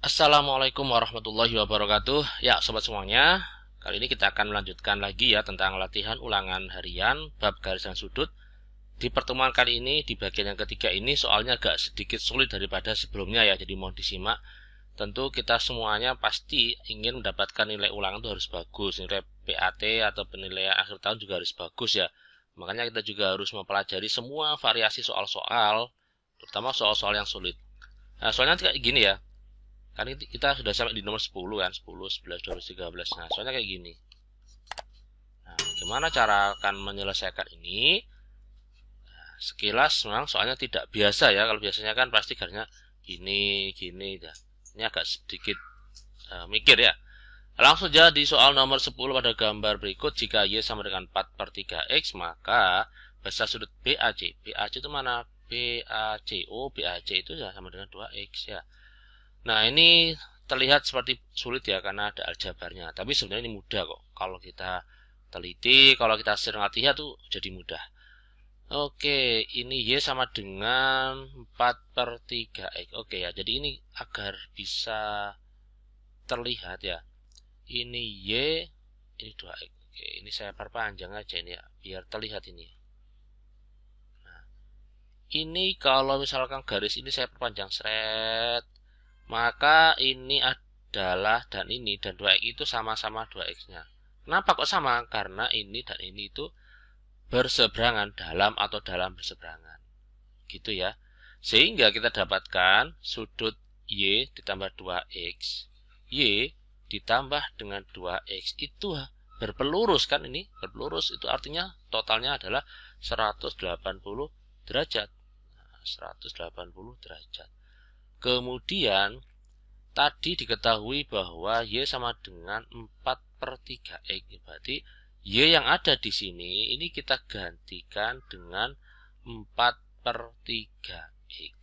Assalamualaikum warahmatullahi wabarakatuh. Ya, sobat semuanya, kali ini kita akan melanjutkan lagi ya tentang latihan ulangan harian bab garis dan sudut. Di pertemuan kali ini, di bagian yang ketiga ini, soalnya agak sedikit sulit daripada sebelumnya ya, jadi mohon disimak. Tentu kita semuanya pasti ingin mendapatkan nilai ulangan itu harus bagus, nilai PAT atau penilaian akhir tahun juga harus bagus ya. Makanya kita juga harus mempelajari semua variasi soal-soal, terutama soal-soal yang sulit. Nah, soalnya kayak gini ya. Kan kita sudah sampai di nomor 10 kan, 10, 11, 12, 13. Nah, soalnya kayak gini. Nah, gimana cara akan menyelesaikan ini? Nah, sekilas memang soalnya tidak biasa ya. Kalau biasanya kan pasti garisnya gini, gini ya. Ini agak sedikit mikir ya. Langsung saja di soal nomor 10 pada gambar berikut, jika Y sama dengan 4 per 3X, maka besar sudut BAC. BAC itu mana? BAC. Oh, BAC itu ya sama dengan 2X ya. Nah, ini terlihat seperti sulit ya karena ada aljabarnya. Tapi sebenarnya ini mudah kok. Kalau kita teliti, kalau kita sering latihan tuh jadi mudah. Oke, ini Y sama dengan 4 per 3X. Oke ya, jadi ini agar bisa terlihat ya. Ini Y, ini 2X. Oke, ini saya perpanjang aja ini ya, biar terlihat ini. Nah, ini kalau misalkan garis ini saya perpanjang seret, maka ini adalah dan ini dan 2x itu sama-sama 2x-nya. Kenapa kok sama? Karena ini dan ini itu berseberangan dalam atau dalam berseberangan. Gitu ya. Sehingga kita dapatkan sudut Y ditambah 2x. Y ditambah dengan 2x itu berpelurus kan ini? Berpelurus itu artinya totalnya adalah 180 derajat. 180 derajat. Kemudian tadi diketahui bahwa Y sama dengan 4 per 3X. Berarti Y yang ada di sini ini kita gantikan dengan 4 per 3X.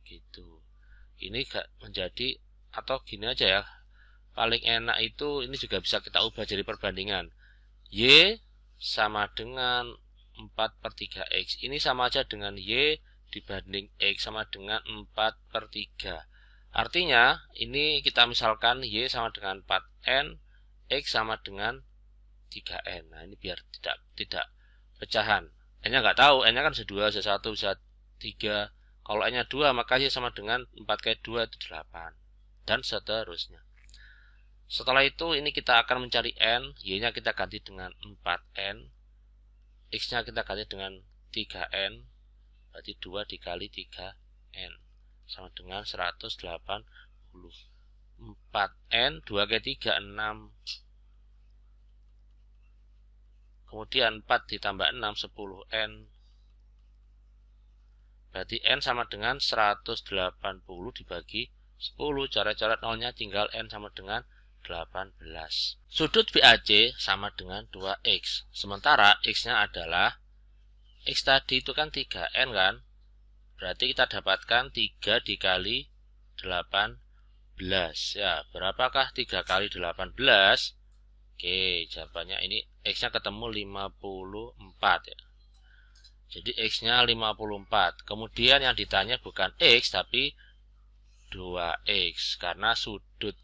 Gitu. Ini gak menjadi, atau gini aja ya. Paling enak itu ini juga bisa kita ubah jadi perbandingan. Y sama dengan 4 per 3X. Ini sama aja dengan Y dibanding X sama dengan 4 per 3. Artinya ini kita misalkan Y sama dengan 4N, X sama dengan 3N. Nah, ini biar tidak pecahan. N-nya nggak tahu, N-nya kan bisa 2, bisa 1, bisa 3. Kalau N-nya 2 maka Y sama dengan 4 kali 2 itu 8. Dan seterusnya. Setelah itu ini kita akan mencari N, Y-nya kita ganti dengan 4N, X-nya kita ganti dengan 3N, berarti 2 dikali 3N sama dengan 180. 4N 2 kali 3 6. Kemudian 4 ditambah 6 10N. Berarti N sama dengan 180 dibagi 10. Cara-cara nolnya tinggal N sama dengan 18. Sudut BAC sama dengan 2X. Sementara X-nya adalah X tadi itu kan 3N kan. Berarti kita dapatkan 3 dikali 18. Ya, berapakah 3 kali 18? Oke, jawabannya ini X-nya ketemu 54 ya. Jadi X-nya 54. Kemudian yang ditanya bukan X tapi 2X. Karena sudut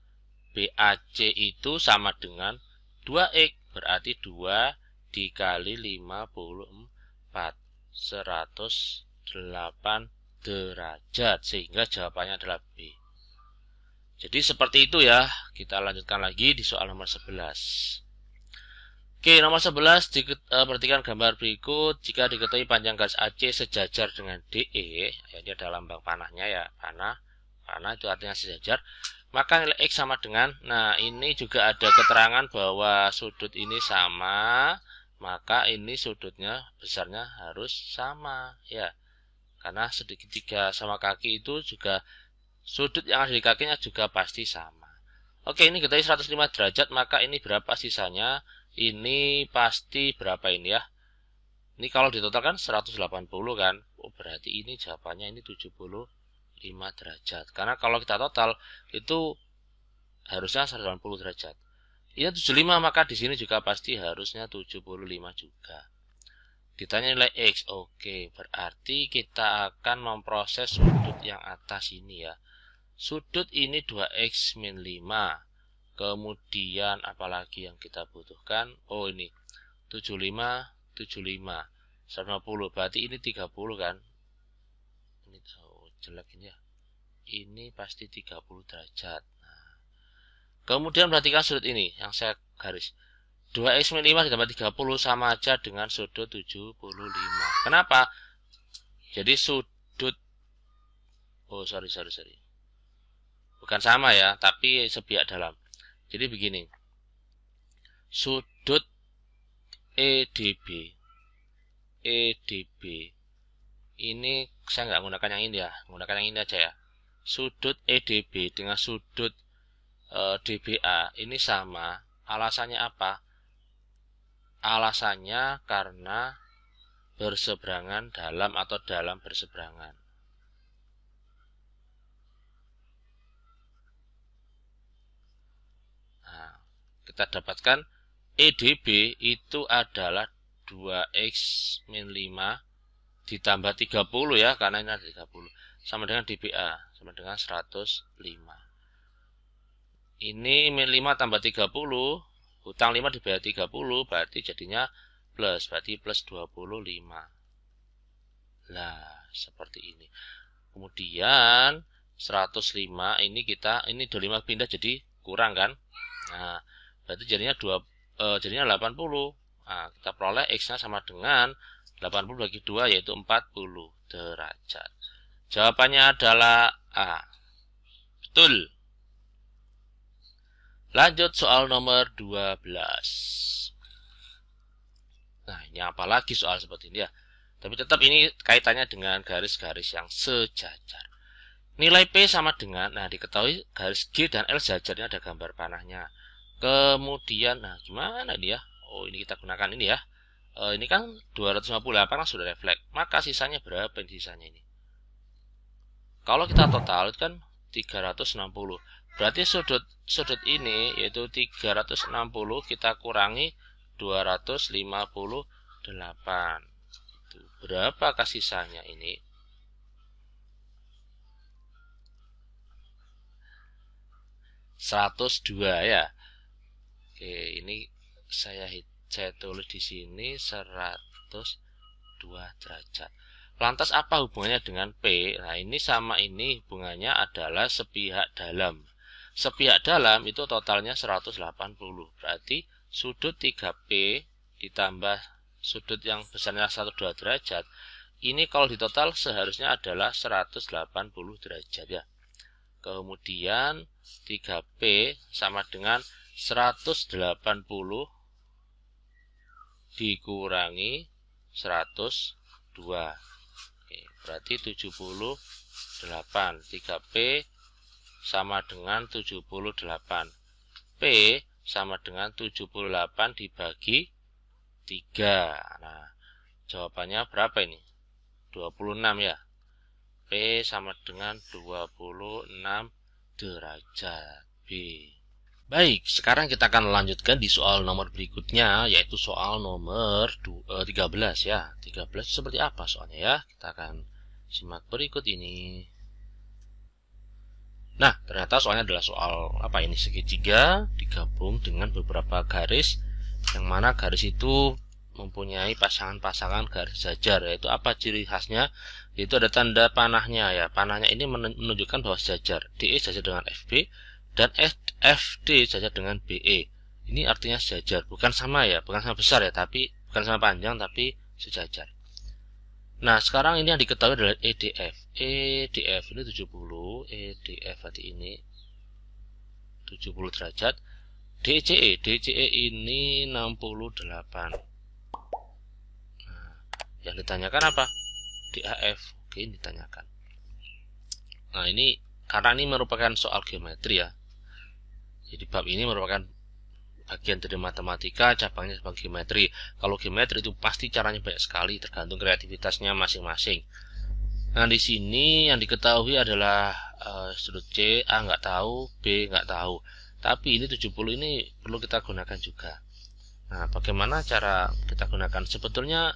BAC itu sama dengan 2X. Berarti 2 dikali 54. 108 derajat. Sehingga jawabannya adalah B. Jadi seperti itu ya. Kita lanjutkan lagi di soal nomor 11. Oke, nomor 11 perhatikan gambar berikut. Jika diketahui panjang garis AC sejajar dengan DE, ya dia ada lambang panahnya ya, panah itu artinya sejajar, maka nilai X sama dengan, nah ini juga ada keterangan bahwa sudut ini sama, maka ini sudutnya besarnya harus sama ya. Karena segitiga sama kaki itu juga sudut yang ada di kakinya juga pasti sama. Oke, ini kita 105 derajat, maka ini berapa sisanya? Ini pasti berapa ini ya? Ini kalau ditotalkan 180 kan? Oh, berarti ini jawabannya ini 75 derajat. Karena kalau kita total itu harusnya 180 derajat. Ini 75, maka di sini juga pasti harusnya 75 juga. Ditanya nilai X. Oke, berarti kita akan memproses sudut yang atas ini ya. Sudut ini 2x min 5. Kemudian apalagi yang kita butuhkan? Oh, ini 75, 75, 150. Berarti ini 30 kan? Ini jelek ini ya. Ini pasti 30 derajat. Nah, kemudian perhatikan sudut ini yang saya garis. 2x min 5 ditambah 30 sama aja dengan sudut 75. Kenapa? Jadi sudut, oh sorry. Bukan sama ya, tapi sebiak dalam. Jadi begini, sudut EDB ini saya nggak menggunakan yang ini ya, menggunakan yang ini aja ya. Sudut EDB dengan sudut DBA ini sama. Alasannya apa? Alasannya karena berseberangan dalam atau dalam berseberangan. Kita dapatkan EDB itu adalah 2x min 5 ditambah 30 ya, karena ini ada 30, sama dengan DBA, sama dengan 105. Ini min 5 tambah 30, hutang 5 dibayar 30, berarti jadinya plus, berarti plus 25. Lah, seperti ini. Kemudian 105 ini 25 pindah jadi kurang kan? Nah, berarti jadinya 80. Nah, kita peroleh X-nya sama dengan 80 bagi 2 yaitu 40 derajat. Jawabannya adalah A. Betul. Lanjut soal nomor 12. Nah, ini apalagi soal seperti ini ya. Tapi tetap ini kaitannya dengan garis-garis yang sejajar. Nilai P sama dengan, nah diketahui garis G dan L sejajarnya, ada gambar panahnya. Kemudian, nah gimana dia? Oh, ini kita gunakan ini ya. Ini kan 258 kan sudah refleks. Maka sisanya berapa ini sisanya ini? Kalau kita total itu kan 360. Berarti sudut ini yaitu 360 kita kurangi 258. Itu berapakah sisanya ini? (102) ya. Oke, ini saya tulis di sini 102 derajat. Lantas apa hubungannya dengan P? Nah, ini sama ini hubungannya adalah sepihak dalam. Sepihak dalam itu totalnya 180. Berarti sudut 3P ditambah sudut yang besarnya 102 derajat. Ini kalau ditotal seharusnya adalah 180 derajat ya. Kemudian 3P sama dengan 180 dikurangi 102. Oke, berarti 78. 3P sama dengan 78. P sama dengan 78 dibagi 3. Nah, jawabannya berapa ini? 26 ya. P sama dengan 26 derajat B. Baik, sekarang kita akan lanjutkan di soal nomor berikutnya, yaitu soal nomor 13 ya. 13 seperti apa soalnya ya? Kita akan simak berikut ini. Nah, ternyata soalnya adalah soal apa ini? Segitiga digabung dengan beberapa garis, yang mana garis itu mempunyai pasangan-pasangan garis sejajar. Yaitu apa ciri khasnya? Yaitu ada tanda panahnya ya. Panahnya ini menunjukkan bahwa sejajar. DE sejajar dengan FB dan FD sejajar dengan BE. Ini artinya sejajar, bukan sama ya, bukan sama besar ya, tapi bukan sama panjang, tapi sejajar. Nah, sekarang ini yang diketahui adalah EDF. EDF ini 70, EDF berarti ini 70 derajat. DCE ini 68. Nah, yang ditanyakan apa? DAF. Oke, ini ditanyakan. Nah, ini karena ini merupakan soal geometri ya. Jadi bab ini merupakan bagian dari matematika, cabangnya sebagai geometri. Kalau geometri itu pasti caranya banyak sekali, tergantung kreativitasnya masing-masing. Nah, di sini yang diketahui adalah sudut C, A nggak tahu, B nggak tahu. Tapi ini 70 ini perlu kita gunakan juga. Nah, bagaimana cara kita gunakan? Sebetulnya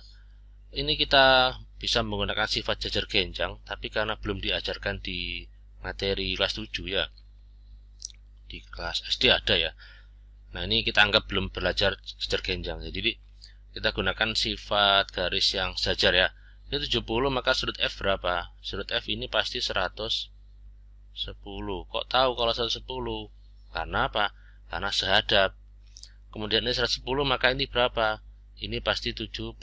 ini kita bisa menggunakan sifat jajar genjang, tapi karena belum diajarkan di materi kelas 7 ya. Di kelas SD ada ya. Nah, ini kita anggap belum belajar sejar genjang. Jadi kita gunakan sifat garis yang sejajar ya. Ini 70, maka sudut F berapa? Sudut F ini pasti 110. Kok tahu kalau 110? Karena apa? Karena sehadap. Kemudian ini 110, maka ini berapa? Ini pasti 70.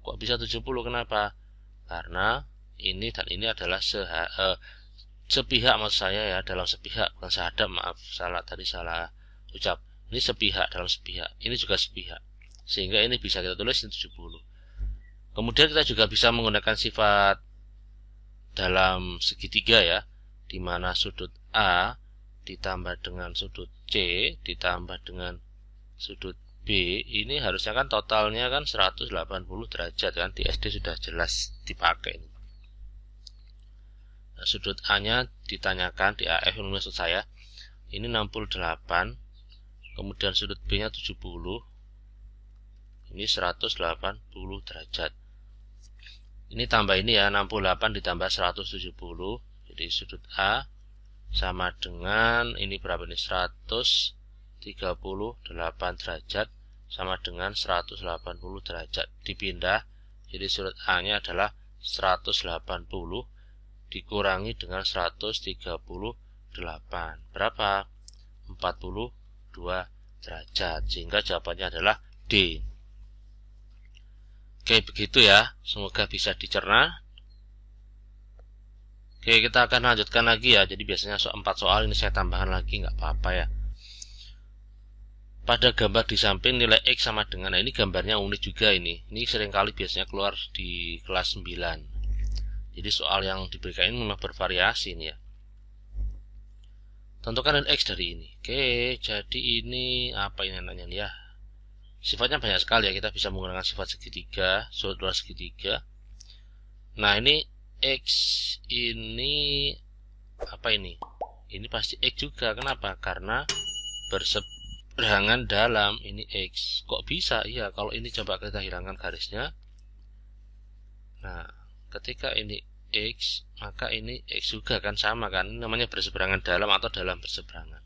Kok bisa 70? Kenapa? Karena ini dan ini adalah sepihak, maksud saya ya, dalam sepihak, bukan sehadap, maaf, tadi salah ucap. Ini sepihak, dalam sepihak. Ini juga sepihak. Sehingga ini bisa kita tulis 70. Kemudian kita juga bisa menggunakan sifat dalam segitiga ya, di mana sudut A ditambah dengan sudut C ditambah dengan sudut B, ini harusnya kan totalnya kan 180 derajat kan, di SD sudah jelas dipakai. Nah, sudut A nya ditanyakan di AF yang maksud saya ini 68, kemudian sudut B nya 70, ini 180 derajat. Ini tambah ini ya, 68 ditambah 170, jadi sudut A sama dengan ini berapa nih, 138 derajat sama dengan 180 derajat. Dipindah, jadi sudut A nya adalah 180 dikurangi dengan 138. Berapa? 42 derajat. Sehingga jawabannya adalah D. Oke, begitu ya. Semoga bisa dicerna. Oke, kita akan lanjutkan lagi ya. Jadi biasanya 4 soal, ini saya tambahkan lagi, nggak apa-apa ya. Pada gambar di samping nilai X sama dengan, nah ini gambarnya unik juga ini. Ini seringkali biasanya keluar di kelas 9. Jadi soal yang diberikan ini memang bervariasi nih ya. Tentukan nilai X dari ini. Oke, jadi ini apa ini namanya nih ya. Sifatnya banyak sekali ya, kita bisa menggunakan sifat segitiga, sudut luar segitiga. Nah, ini X ini apa ini? Ini pasti X juga. Kenapa? Karena berseberangan dalam, ini X. Kok bisa? Iya, kalau ini coba kita hilangkan garisnya. Nah, ketika ini X, maka ini X juga kan, sama kan? Ini namanya berseberangan dalam atau dalam berseberangan.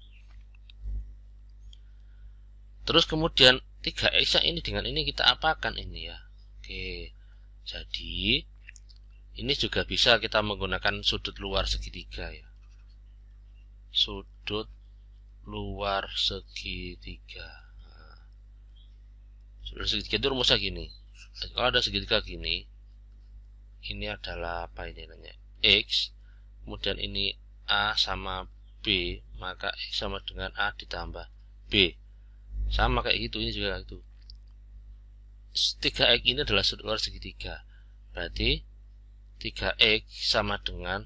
Terus kemudian 3X yang ini dengan ini kita apakan ini ya. Oke, jadi ini juga bisa kita menggunakan sudut luar segitiga ya. Sudut luar segitiga. Nah, sudut segitiga itu rumusnya gini. Kalau ada segitiga gini, ini adalah apa ini namanya? X. Kemudian ini A sama B, maka X sama dengan A ditambah B. Sama kayak gitu, ini juga itu. 3X ini adalah sudut luar segitiga. Berarti 3X sama dengan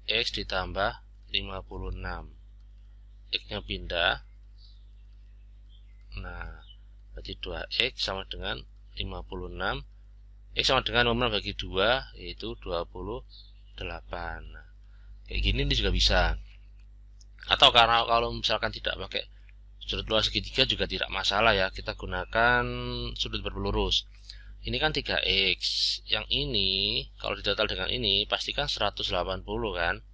X ditambah 56. X-nya pindah. Nah, berarti 2X sama dengan 56. X sama dengan nomor bagi 2, yaitu 28. Nah, kayak gini ini juga bisa. Atau karena kalau misalkan tidak pakai sudut luar segitiga juga tidak masalah ya, kita gunakan sudut berpelurus. Ini kan 3X, yang ini kalau ditotal dengan ini pastikan 180 kan.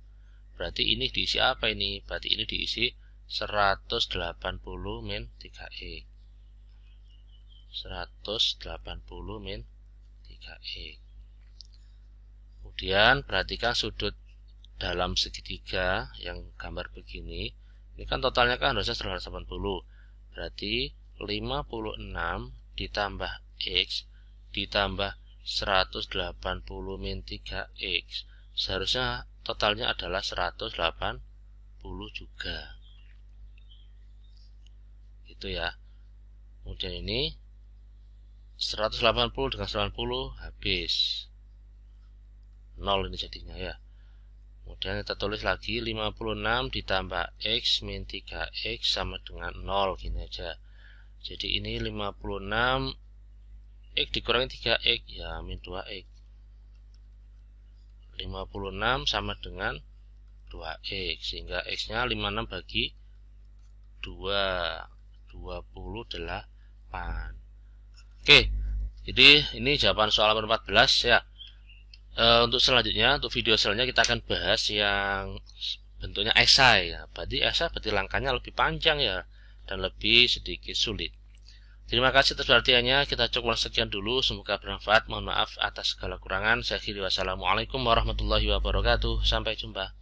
Berarti ini diisi apa ini? Berarti ini diisi 180 min 3X. 180 min 3X. Kemudian perhatikan sudut dalam segitiga yang gambar begini. Ini kan totalnya kan harusnya 180. Berarti 56 ditambah X ditambah 180 min 3X. Seharusnya totalnya adalah 180 juga. Gitu ya. Kemudian ini 180 dengan 90 habis. 0 ini jadinya ya. Kemudian kita tulis lagi 56 ditambah X min 3X sama dengan 0, gini aja. Jadi ini 56 X dikurangi 3X ya min 2X. 56 sama dengan 2X, sehingga X nya 56 bagi 2, 28. Oke, jadi ini jawaban soal nomor 14 ya. Untuk selanjutnya, untuk video selanjutnya kita akan bahas yang bentuknya esai ya. Berarti langkahnya lebih panjang ya dan lebih sedikit sulit. Terima kasih atas perhatiannya. Kita cukup sekian dulu. Semoga bermanfaat. Mohon maaf atas segala kurangan. Saya akhiri. Wassalamualaikum warahmatullahi wabarakatuh. Sampai jumpa.